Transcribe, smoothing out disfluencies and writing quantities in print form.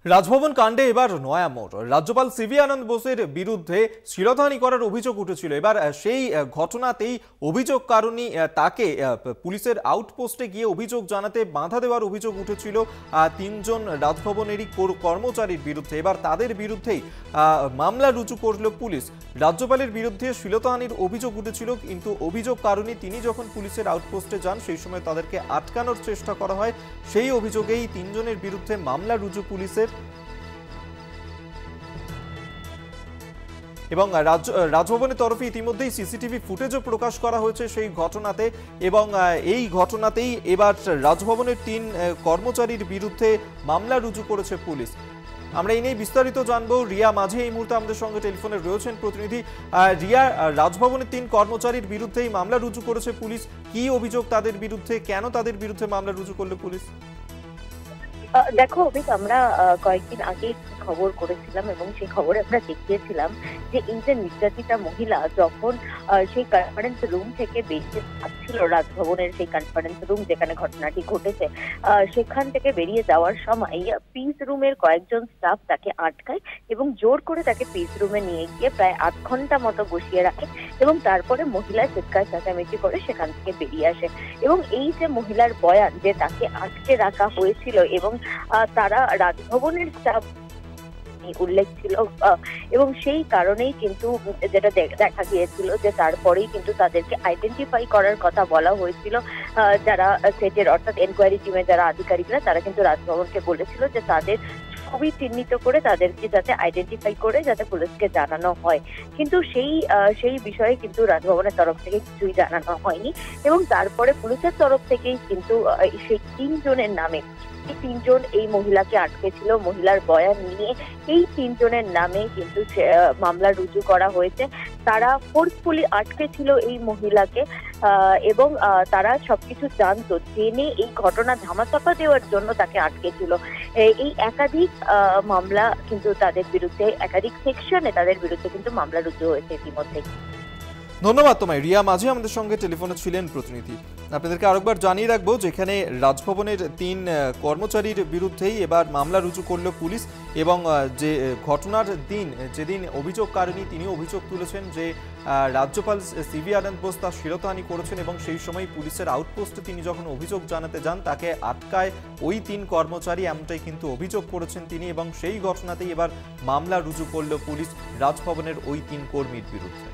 রাজভবন কাণ্ডে এবার নয়া মোড়। রাজ্যপাল সিভি আনন্দ বোসের বিরুদ্ধে শিরোধানি করার অভিযোগ উঠেছিল। এবার সেই ঘটনাতেই অভিযোগ কারণী তাকে পুলিশের আউটপোস্টে গিয়ে অভিযোগ জানাতে বাধা দেওয়ার অভিযোগ উঠেছিল তিনজন রাজভবনেরই কর্মচারীর বিরুদ্ধে। এবার তাদের বিরুদ্ধেই মামলা রুজু করল পুলিশ। রাজ্যপালের বিরুদ্ধে শিরোধানির অভিযোগ উঠেছিল, কিন্তু অভিযোগ কারণী তিনি যখন পুলিশের আউটপোস্টে যান সেই সময় তাদেরকে আটকানোর চেষ্টা করা হয়। সেই অভিযোগেই তিনজনের বিরুদ্ধে মামলা রুজু পুলিশের। এবং রাজভবনের তরফে ইতিমধ্যেই সিসিটিভি ফুটেজও প্রকাশ করা হয়েছে সেই ঘটনাতে। এবং এই ঘটনাতেই এবার রাজভবনের তিন কর্মচারীর বিরুদ্ধে মামলা রুজু করেছে পুলিশ। আমরা এই নিয়ে বিস্তারিত জানবো। রিয়া মাঝি এই মুহূর্তে আমাদের সঙ্গে টেলিফোনে রয়েছেন প্রতিনিধি। রিয়া, রাজভবনের তিন কর্মচারীর বিরুদ্ধেই মামলা রুজু করেছে পুলিশ। কি অভিযোগ তাদের বিরুদ্ধে, কেন তাদের বিরুদ্ধে মামলা রুজু করলো পুলিশ? দেখো অভিক, আমরা কয়েকদিন আগে খবর করেছিলাম এবং সেই খবরে আমরা দেখিয়েছিলাম যে এই যে নির্যাতিতা মহিলা যখন সেই কনফারেন্স রুম থেকে বেরিয়ে যাচ্ছিল, রাজভবনের সেই কনফারেন্স রুম যেখানে ঘটনাটি ঘটেছে, সেখান থেকে বেরিয়ে যাওয়ার সময় পিস রুমের কয়েকজন স্টাফ তাকে আটকায় এবং জোর করে তাকে পিস রুমে নিয়ে গিয়ে প্রায় 8 ঘন্টা মতো বসিয়ে রাখে এবং তারপরে মহিলা চিৎকার চেঁচামেচি করে সেখান থেকে বেরিয়ে আসে। এবং এই যে মহিলার বয়ান যে তাকে আটকে রাখা হয়েছিল এবং তারা রাজভবনের স্টাফ উল্লেখ ছিল, এবং সেই কারণেই কিন্তু যেটা দেখা গিয়েছিল যে তারপরেই কিন্তু তাদেরকে আইডেন্টিফাই করার কথা বলা হয়েছিল। যারা সেটের অর্থাৎ এনকোয়ারি টিমের যারা আধিকারিকরা, তারা কিন্তু রাজভবনকে বলেছিল যে তাদের ছবি চিহ্নিত করে তাদেরকে যাতে আইডেন্টিফাই করে যাতে পুলিশকে জানানো হয়। কিন্তু সেই বিষয়ে কিন্তু রাজভবনের তরফ থেকে কিছুই জানানো হয়নি এবং তারপরে পুলিশের তরফ থেকেই কিন্তু সেই তিনজনের নামে, এই তিনজন এই মহিলাকে আটকেছিল মহিলার বয়ান নিয়ে, এই তিনজনের নামে কিন্তু মামলা রুজু করা হয়েছে। তারা ফোর্সফুলি আটকে ছিল এই মহিলাকে এবং তারা সবকিছু জানতো, জেনে এই ঘটনা ধামাচাপা দেওয়ার জন্য তাকে আটকে ছিল। এই একাধিক মামলা কিন্তু তাদের বিরুদ্ধে, একাধিক সেকশনে তাদের বিরুদ্ধে কিন্তু মামলা রুজু হয়েছে ইতিমধ্যে। ধন্যবাদ তোমায়। রিয়া মাঝি আমাদের সঙ্গে টেলিফোনে ছিলেন প্রতিনিধি। আপনাদেরকে আরেকবার জানিয়ে রাখবো, যেখানে রাজভবনের তিন কর্মচারীর বিরুদ্ধেই এবার মামলা রুজু করল পুলিশ। এবং যে ঘটনার দিন, যেদিন অভিযোগকারিণী তিনি অভিযোগ তুলেছেন যে রাজ্যপাল সিভি আনন্দ বোস তার শিরোধানি করেছেন এবং সেই সময় পুলিশের আউটপোস্টে তিনি যখন অভিযোগ জানাতে যান তাকে আটকায় ওই তিন কর্মচারী, এমনটাই কিন্তু অভিযোগ করেছেন তিনি। এবং সেই ঘটনাতেই এবার মামলা রুজু করল পুলিশ রাজভবনের ওই তিন কর্মীর বিরুদ্ধে।